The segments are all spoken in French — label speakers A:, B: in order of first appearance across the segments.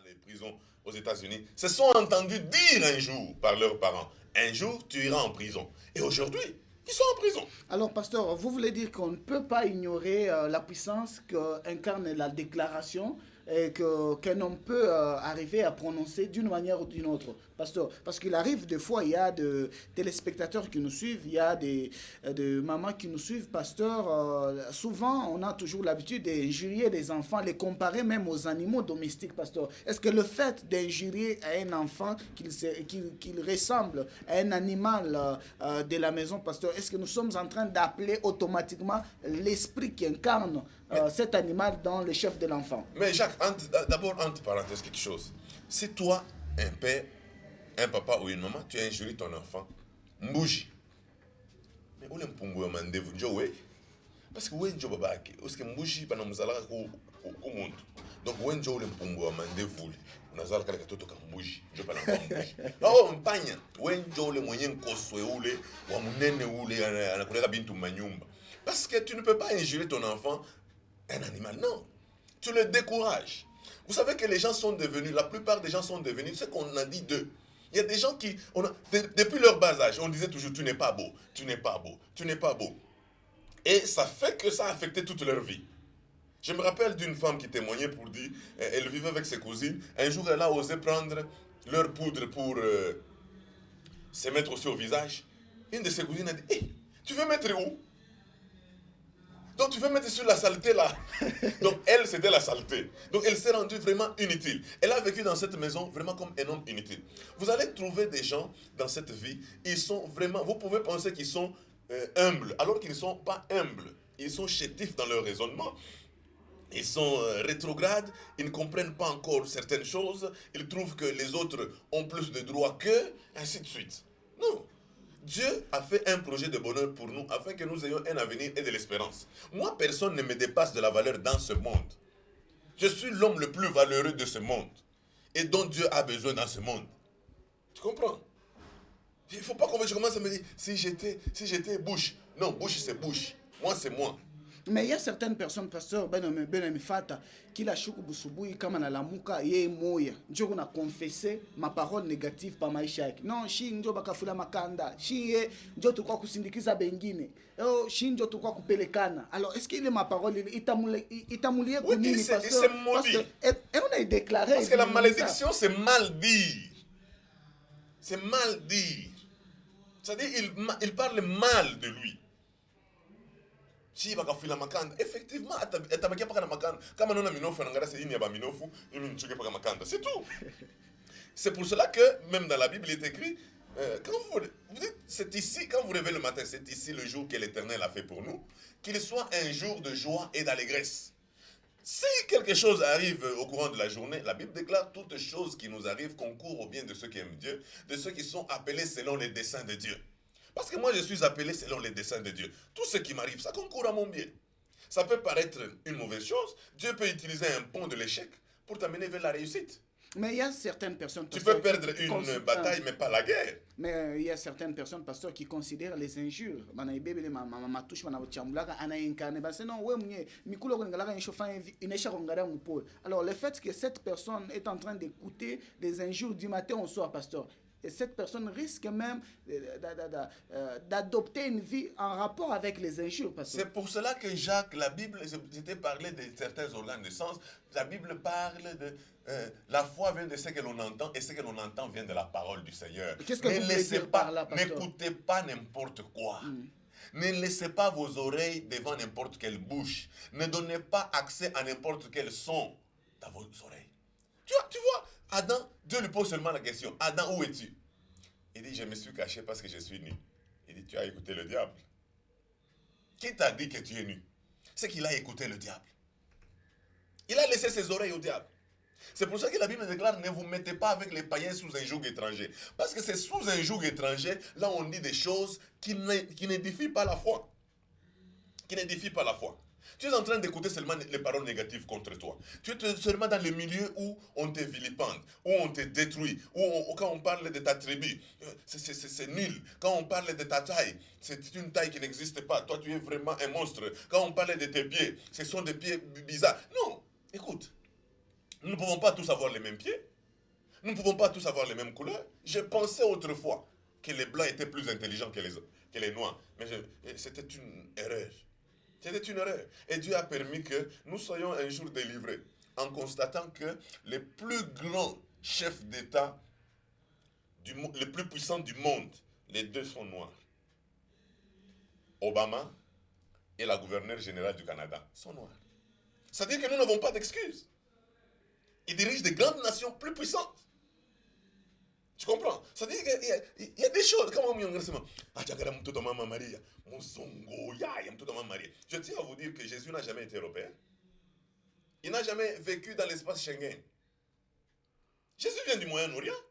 A: les prisons aux États-Unis, se sont entendus dire un jour par leurs parents, un jour tu iras en prison. Et aujourd'hui, ils sont en prison.
B: Alors, pasteur, vous voulez dire qu'on ne peut pas ignorer la puissance qu'incarne la déclaration et qu'un homme peut arriver à prononcer d'une manière ou d'une autre, pasteur. Parce qu'il arrive des fois, il y a des téléspectateurs qui nous suivent, il y a des mamans qui nous suivent, pasteur. Souvent, on a toujours l'habitude d'injurier les enfants, les comparer même aux animaux domestiques, pasteur. Est-ce que le fait d'injurier à un enfant qu'il ressemble à un animal de la maison, pasteur, est-ce que nous sommes en train d'appeler automatiquement l'esprit qui incarne cet animal dans le chef de l'enfant?
A: Mais Jacques, d'abord, entre parenthèses, quelque chose. Si toi, un père, un papa ou une maman, tu injuries ton enfant, mbouji. Mais où l'empungu à mandevu, Joe? Parce que où est Joe Babaki? Parce que mbouji, pas nous allons au monde. Donc, où est Joe l'empungu à mandevu? Nous allons faire quelque chose comme mbouji. Je parle en mbouji. Oh, mpanya. Où est Joe le moyen koswe ou le, ou à munene ou le, à la couleur bintu manyumba. Parce que tu ne peux pas injurer ton enfant, un animal, non. Tu le décourages. Vous savez que les gens sont devenus, la plupart des gens sont devenus ce qu'on a dit d'eux. Il y a des gens qui, depuis leur bas âge, on disait toujours, tu n'es pas beau, tu n'es pas beau, tu n'es pas beau. Et ça fait que ça a affecté toute leur vie. Je me rappelle d'une femme qui témoignait pour dire, elle vivait avec ses cousines, un jour elle a osé prendre leur poudre pour se mettre aussi au visage. Une de ses cousines a dit, hey, tu veux mettre où? Donc tu veux mettre sur la saleté là. Donc elle, c'était la saleté. Donc elle s'est rendue vraiment inutile. Elle a vécu dans cette maison vraiment comme un homme inutile. Vous allez trouver des gens dans cette vie, ils sont vraiment, vous pouvez penser qu'ils sont humbles, alors qu'ils ne sont pas humbles. Ils sont chétifs dans leur raisonnement. Ils sont rétrogrades, ils ne comprennent pas encore certaines choses, ils trouvent que les autres ont plus de droits qu'eux, ainsi de suite. Non. Dieu a fait un projet de bonheur pour nous afin que nous ayons un avenir et de l'espérance. Moi, personne ne me dépasse de la valeur dans ce monde. Je suis l'homme le plus valeureux de ce monde et dont Dieu a besoin dans ce monde. Tu comprends? Il ne faut pas que je commence à me dire, si j'étais Bush. Non, Bush c'est Bush. Moi c'est moi.
B: Mais il y a certaines personnes, pasteur Ben Fata, qui la choukou boussoubouy, comme na lamuka, ye moya. Dieu a confessé ma parole négative par maisha yake. Non, shi njo bakafula makanda. Shi ye, njo tukwa kusindikiza bengine. Oh, shi njo tukwa kupelekana. Alors, est-ce qu'il est ma parole, itamoulié
A: Oui,
B: kunini,
A: il
B: pasteur?
A: s'est maudit.
B: Et on a déclaré.
A: Parce que la malédiction, c'est mal dire. C'est mal dire. C'est-à-dire, il parle mal de lui. Si bakafila makanda, effectivement, atabakia paka na makanda. Kama nona minofu anangara se ini ya ba minofu, imi nchuke paka makanda. C'est tout. C'est pour cela que, même dans la Bible, il est écrit, quand vous dites, c'est ici, quand vous réveillez le matin, c'est ici le jour que l'Éternel a fait pour nous, qu'il soit un jour de joie et d'allégresse. Si quelque chose arrive au courant de la journée, la Bible déclare toutes choses qui nous arrivent concourent au bien de ceux qui aiment Dieu, de ceux qui sont appelés selon les desseins de Dieu. Parce que moi, je suis appelé selon les desseins de Dieu. Tout ce qui m'arrive, ça concourt à mon bien. Ça peut paraître une mauvaise chose. Dieu peut utiliser un pont de l'échec pour t'amener vers la réussite.
B: Mais il y a certaines personnes...
A: Tu peux perdre une bataille, mais pas la guerre.
B: Mais il y a certaines personnes, pasteur, qui considèrent les injures. Alors, le fait que cette personne est en train d'écouter les injures du matin au soir, pasteur, et cette personne risque même d'adopter une vie en rapport avec les injures.
A: C'est pour cela que Jacques, la Bible, je t'ai parlé de certains organes de sens, la Bible parle de la foi vient de ce que l'on entend et ce que l'on entend vient de la parole du Seigneur.
B: Qu'est-ce que vous voulez dire par là, pasteur?
A: N'écoutez pas n'importe quoi. Ne laissez pas vos oreilles devant n'importe quelle bouche. Ne donnez pas accès à n'importe quel son dans vos oreilles. Tu vois, Adam, Dieu lui pose seulement la question, Adam, où es-tu? Il dit, je me suis caché parce que je suis nu. Il dit, tu as écouté le diable. Qui t'a dit que tu es nu? C'est qu'il a écouté le diable. Il a laissé ses oreilles au diable. C'est pour ça que la Bible déclare, ne vous mettez pas avec les païens sous un joug étranger. Parce que c'est sous un joug étranger, là on dit des choses qui n'édifient pas la foi. Qui n'édifient pas la foi. Tu es en train d'écouter seulement les paroles négatives contre toi. Tu es seulement dans le milieu où on te vilipende, où on te détruit, quand on parle de ta tribu, c'est nul. Quand on parle de ta taille, c'est une taille qui n'existe pas. Toi, tu es vraiment un monstre. Quand on parle de tes pieds, ce sont des pieds bizarres. Non, écoute. Nous ne pouvons pas tous avoir les mêmes pieds. Nous ne pouvons pas tous avoir les mêmes couleurs. Je pensais autrefois que les blancs étaient plus intelligents que les noirs. Mais c'était une erreur. C'était une erreur. Et Dieu a permis que nous soyons un jour délivrés en constatant que les plus grands chefs d'État, les plus puissants du monde, les deux sont noirs. Obama et la gouverneure générale du Canada sont noirs. C'est-à-dire que nous n'avons pas d'excuses. Ils dirigent des grandes nations plus puissantes. Tu comprends? C'est-à-dire qu'il y a des choses. Comment on dit? Je tiens à vous dire que Jésus n'a jamais été européen. Il n'a jamais vécu dans l'espace Schengen. Jésus vient du Moyen-Orient.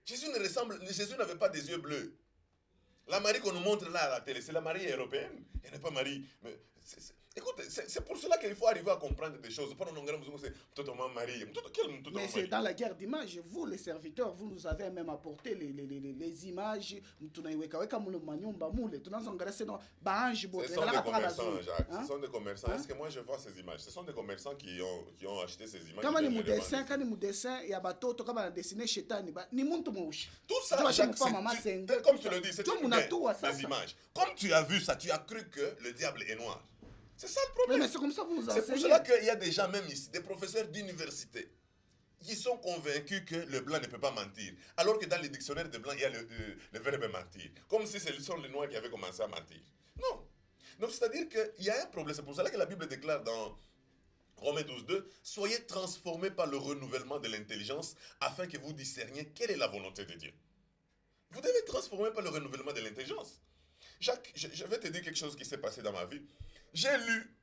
A: Jésus n'avait pas des yeux bleus. La Marie qu'on nous montre là à la télé, c'est la Marie européenne. Elle n'est pas Marie. Écoute, c'est pour cela qu'il faut arriver à comprendre des choses.
B: Mais c'est dans la guerre d'images. Vous, les serviteurs, vous nous avez même apporté les images. Ce sont des
A: commerçants, Jacques. Ce sont des commerçants. Est-ce que moi je vois ces images? Ce sont des commerçants qui ont acheté ces images.
B: Quand il y a bateau, quand on dessiné Chétani,
A: tout ça, Jacques, comme tu le dis, c'est des images. Comme tu as vu ça, tu as cru que le diable est noir. C'est ça le problème.
B: Mais c'est comme ça que vous enseignez.
A: C'est pour cela qu'il y a des gens, même ici, des professeurs d'université, qui sont convaincus que le blanc ne peut pas mentir. Alors que dans les dictionnaires de blanc, il y a le verbe mentir. Comme si ce sont les noirs qui avaient commencé à mentir. Non. Donc c'est-à-dire qu'il y a un problème. C'est pour cela que la Bible déclare dans Romains 12:2, soyez transformés par le renouvellement de l'intelligence afin que vous discerniez quelle est la volonté de Dieu. Vous devez être transformé par le renouvellement de l'intelligence. Jacques, je vais te dire quelque chose qui s'est passé dans ma vie. J'ai lu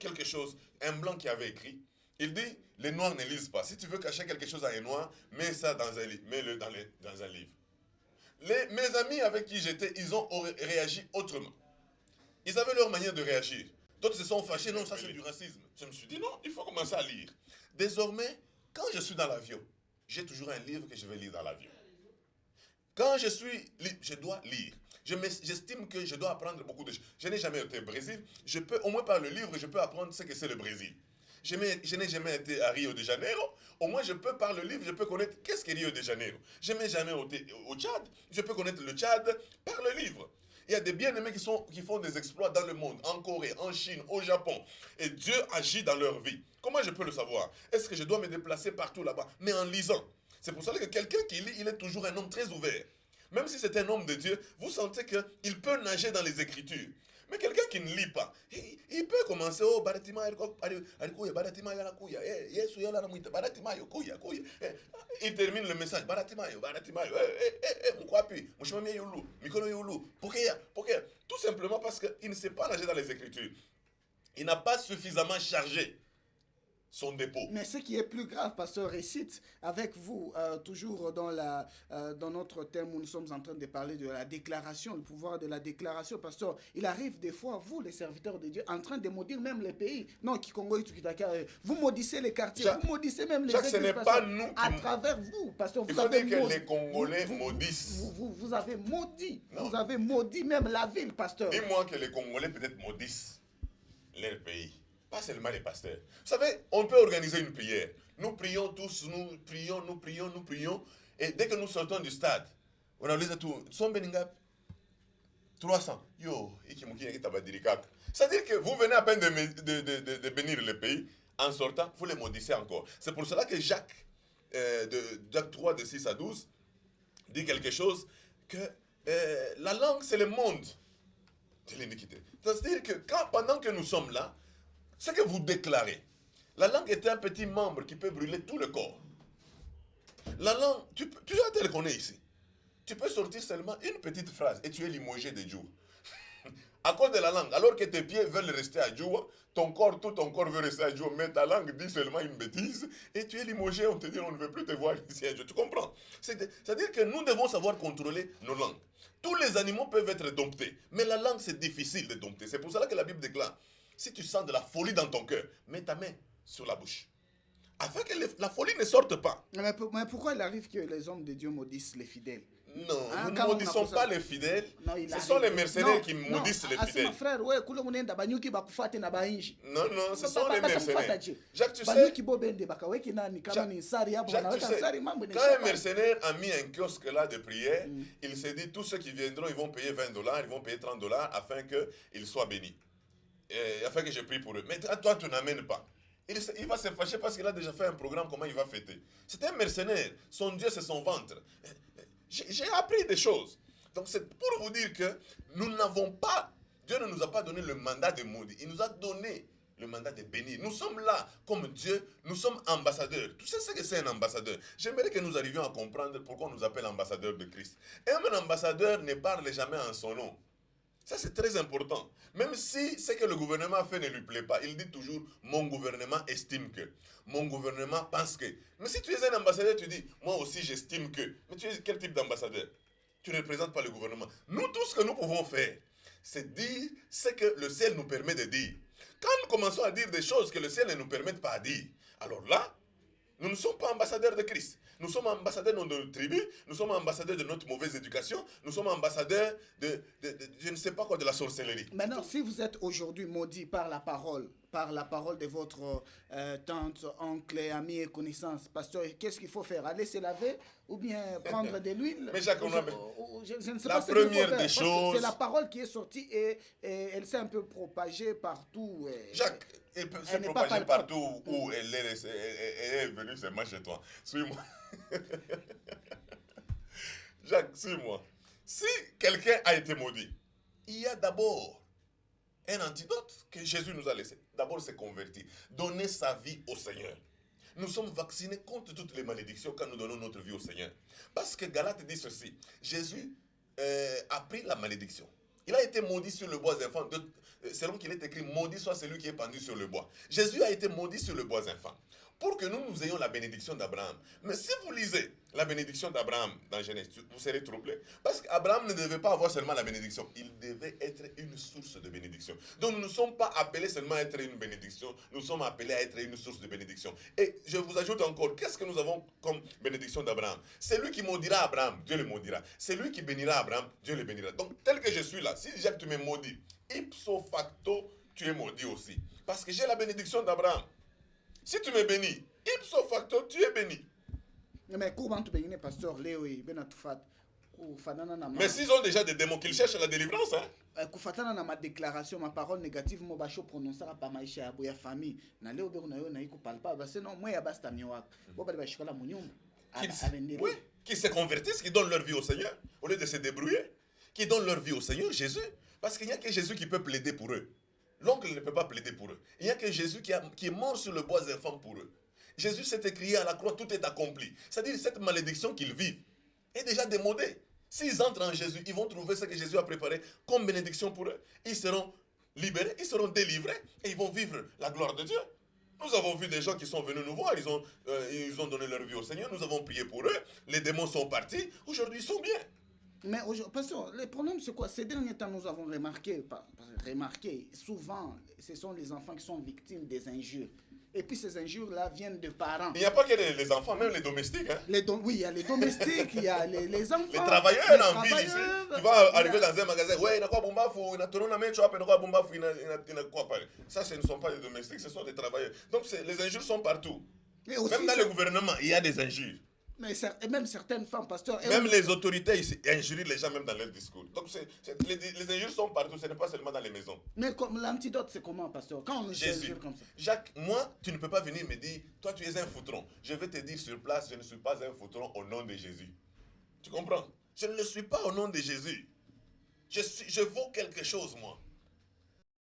A: quelque chose, un blanc qui avait écrit. Il dit, les noirs ne lisent pas. Si tu veux cacher quelque chose à un noir, mets ça dans un livre. Mets-le dans un livre. Mes amis avec qui j'étais, ils ont réagi autrement. Ils avaient leur manière de réagir. D'autres se sont fâchés, non, ça c'est du racisme. Je me suis dit, non, il faut commencer à lire. Désormais, quand je suis dans l'avion, j'ai toujours un livre que je vais lire dans l'avion. Quand je dois lire. J'estime que je dois apprendre beaucoup de choses. Je n'ai jamais été au Brésil. Je peux, au moins par le livre, je peux apprendre ce que c'est le Brésil. Je n'ai jamais été à Rio de Janeiro. Au moins, je peux, par le livre, je peux connaître qu'est-ce que Rio de Janeiro. Je n'ai jamais été au Tchad. Je peux connaître le Tchad par le livre. Il y a des bien-aimés qui font des exploits dans le monde, en Corée, en Chine, au Japon. Et Dieu agit dans leur vie. Comment je peux le savoir? Est-ce que je dois me déplacer partout là-bas? Mais en lisant. C'est pour ça que quelqu'un qui lit, il est toujours un homme très ouvert. Même si c'est un homme de Dieu, vous sentez qu'il peut nager dans les Écritures. Mais quelqu'un qui ne lit pas, il peut commencer, oh, il termine le message, tout simplement parce qu'il ne sait pas nager dans les Écritures. Il n'a pas suffisamment chargé son dépôt.
B: Mais ce qui est plus grave, pasteur, récite avec vous, toujours dans notre thème où nous sommes en train de parler de la déclaration, le pouvoir de la déclaration. Pasteur, il arrive des fois, vous, les serviteurs de Dieu, en train de maudire même les pays. Non, Kikongo, vous maudissez les quartiers, vous maudissez même les églises.
A: Ce n'est pas nous qui...
B: À travers vous, pasteur,
A: vous avez dire que les Congolais maudissent.
B: Vous avez maudit. Non. Vous avez maudit même la ville, pasteur.
A: Dis-moi que les Congolais peut-être maudissent leur pays. Pas seulement les pasteurs. Vous savez, on peut organiser une prière. Nous prions tous, nous prions. Et dès que nous sortons du stade, on a dit tout. Son Beningap, 300. Yo, c'est-à-dire que vous venez à peine de bénir le pays. En sortant, vous les maudissez encore. C'est pour cela que Jacques, Jacques 3, de 6 à 12, dit quelque chose que la langue, c'est le monde de l'iniquité. C'est-à-dire que pendant que nous sommes là, ce que vous déclarez, la langue est un petit membre qui peut brûler tout le corps. La langue, tu as tel qu'on est ici. Tu peux sortir seulement une petite phrase et tu es limogé de Dieu. À cause de la langue, alors que tes pieds veulent rester à Dieu, tout ton corps veut rester à Dieu, mais ta langue dit seulement une bêtise et tu es limogé, on te dit on ne veut plus te voir ici à Dieu. Tu comprends? C'est-à-dire que nous devons savoir contrôler nos langues. Tous les animaux peuvent être domptés, mais la langue c'est difficile de dompter. C'est pour cela que la Bible déclare, si tu sens de la folie dans ton cœur, mets ta main sur la bouche. Afin que la folie ne sorte pas.
B: Mais pourquoi il arrive que les hommes de Dieu maudissent les fidèles?
A: Non,
B: Hein,
A: nous ne
B: quand on
A: maudissons
B: a
A: pas les fidèles.
B: Non, il
A: Ce
B: arrive.
A: sont les mercenaires
B: Non,
A: qui
B: non,
A: maudissent les
B: asima
A: fidèles.
B: frère, ouais, kule munenda banyuki bakufate na bainji.
A: Non, non, ce sont les
B: Bakufata
A: mercenaires.
B: je.
A: Jacques, tu sais,
B: Banyuki bobende bakaweki nani kama
A: Jacques,
B: ni nsari hapo
A: Jacques, tu
B: wanaweka
A: sais,
B: nsari mambo
A: quand un
B: inaisha.
A: mercenaire a mis un kiosque là de prière, il s'est dit tous ceux qui viendront, ils vont payer $20, ils vont payer $30 afin qu'ils soient bénis. Afin que je prie pour eux. Mais toi, tu n'amènes pas. Il va se fâcher parce qu'il a déjà fait un programme, comment il va fêter. C'est un mercenaire. Son Dieu, c'est son ventre. J'ai appris des choses. Donc c'est pour vous dire que nous n'avons pas, Dieu ne nous a pas donné le mandat de maudire. Il nous a donné le mandat de bénir. Nous sommes là comme Dieu, nous sommes ambassadeurs. Tu sais ce que c'est un ambassadeur? J'aimerais que nous arrivions à comprendre pourquoi on nous appelle ambassadeurs de Christ. Un ambassadeur ne parle jamais en son nom. Ça, c'est très important. Même si ce que le gouvernement fait ne lui plaît pas, il dit toujours « mon gouvernement estime que »,« mon gouvernement pense que ». Mais si tu es un ambassadeur, tu dis « moi aussi j'estime que ». Mais tu es quel type d'ambassadeur? Tu ne représentes pas le gouvernement. Nous, tout ce que nous pouvons faire, c'est dire ce que le ciel nous permet de dire. Quand nous commençons à dire des choses que le ciel ne nous permet pas de dire, alors là, nous ne sommes pas ambassadeurs de Christ. Nous sommes ambassadeurs de notre tribu, nous sommes ambassadeurs de notre mauvaise éducation, nous sommes ambassadeurs je ne sais pas quoi, de la sorcellerie.
B: Maintenant, si vous êtes aujourd'hui maudit par la parole de votre tante, oncle, ami et connaissance, pasteur, qu'est-ce qu'il faut faire? Aller se laver ou bien prendre de l'huile?
A: Mais Jacques,
B: je ne sais
A: la
B: pas ce qu'il faut
A: première
B: faire,
A: des choses...
B: C'est la parole qui est sortie et elle s'est un peu propagée partout.
A: Jacques, elle peut se propager partout où elle est venue seulement chez toi. Suis-moi. Jacques, suis-moi. Si quelqu'un a été maudit, il y a d'abord un antidote que Jésus nous a laissé. D'abord, se convertir. Donner sa vie au Seigneur. Nous sommes vaccinés contre toutes les malédictions quand nous donnons notre vie au Seigneur. Parce que Galate dit ceci. Jésus a pris la malédiction. Il a été maudit sur le bois infant. Selon qu'il est écrit, maudit soit celui qui est pendu sur le bois. Jésus a été maudit sur le bois infant. Pour que nous ayons la bénédiction d'Abraham. Mais si vous lisez la bénédiction d'Abraham dans Genèse, vous serez troublés. Parce qu'Abraham ne devait pas avoir seulement la bénédiction. Il devait être une source de bénédiction. Donc nous ne sommes pas appelés seulement à être une bénédiction. Nous sommes appelés à être une source de bénédiction. Et je vous ajoute encore, qu'est-ce que nous avons comme bénédiction d'Abraham? C'est lui qui maudira Abraham, Dieu le maudira. C'est lui qui bénira Abraham, Dieu le bénira. Donc tel que je suis là, si Jacques tu me maudis, ipso facto, tu es maudit aussi. Parce que j'ai la bénédiction d'Abraham. Si tu me bénis, ipso facto, tu es béni.
B: Mais comment tu bénis, pasteur Léo et Benatoufat?
A: Mais s'ils ont déjà des démons qu'ils cherchent la délivrance, hein?
B: Kufatana na ma déclaration, ma parole négative, moi bacho prononcer pa maisha ya boya famille. Na leo beko na yo na iko palpa, ba sinon moi ya basta miwak. Bo ba shikola munyumba.
A: Oui, qui se convertissent, qui donnent leur vie au Seigneur, au lieu de se débrouiller, qui donnent leur vie au Seigneur, Jésus. Parce qu'il n'y a que Jésus qui peut plaider pour eux. L'oncle ne peut pas plaider pour eux. Il n'y a que Jésus qui est mort sur le bois infant pour eux. Jésus s'est écrié à la croix, tout est accompli. C'est-à-dire cette malédiction qu'ils vivent est déjà démodée. S'ils entrent en Jésus, ils vont trouver ce que Jésus a préparé comme bénédiction pour eux. Ils seront libérés, ils seront délivrés et ils vont vivre la gloire de Dieu. Nous avons vu des gens qui sont venus nous voir, ils ont donné leur vie au Seigneur, nous avons prié pour eux, les démons sont partis, aujourd'hui ils sont bien.
B: Mais pasteur, le problème c'est quoi? Ces derniers temps, nous avons remarqué, souvent, ce sont les enfants qui sont victimes des injures. Et puis ces injures-là viennent de parents.
A: Il n'y a pas que les enfants, même les domestiques. Hein?
B: Oui, il y a les domestiques, il y a les enfants.
A: Les travailleurs en ville ici. Tu vas arriver dans un magasin, ouais, il y a quoi bombafu, il y a tourné la main, tu vas quoi bombafu, il y a quoi parler. Ça, ce ne sont pas des domestiques, ce sont des travailleurs. Donc les injures sont partout. Aussi, même dans le gouvernement, il y a des injures.
B: Mais même certaines femmes, pasteur...
A: Même les autorités ici injurient les gens même dans leur discours. Donc les injures sont partout, ce n'est pas seulement dans les maisons.
B: Mais l'antidote, c'est comment, pasteur? Quand on injure comme ça?
A: Jacques, moi, tu ne peux pas venir me dire, toi tu es un foutron. Je vais te dire sur place, je ne suis pas un foutron au nom de Jésus. Tu comprends? Je ne le suis pas au nom de Jésus. Je vaux quelque chose, moi.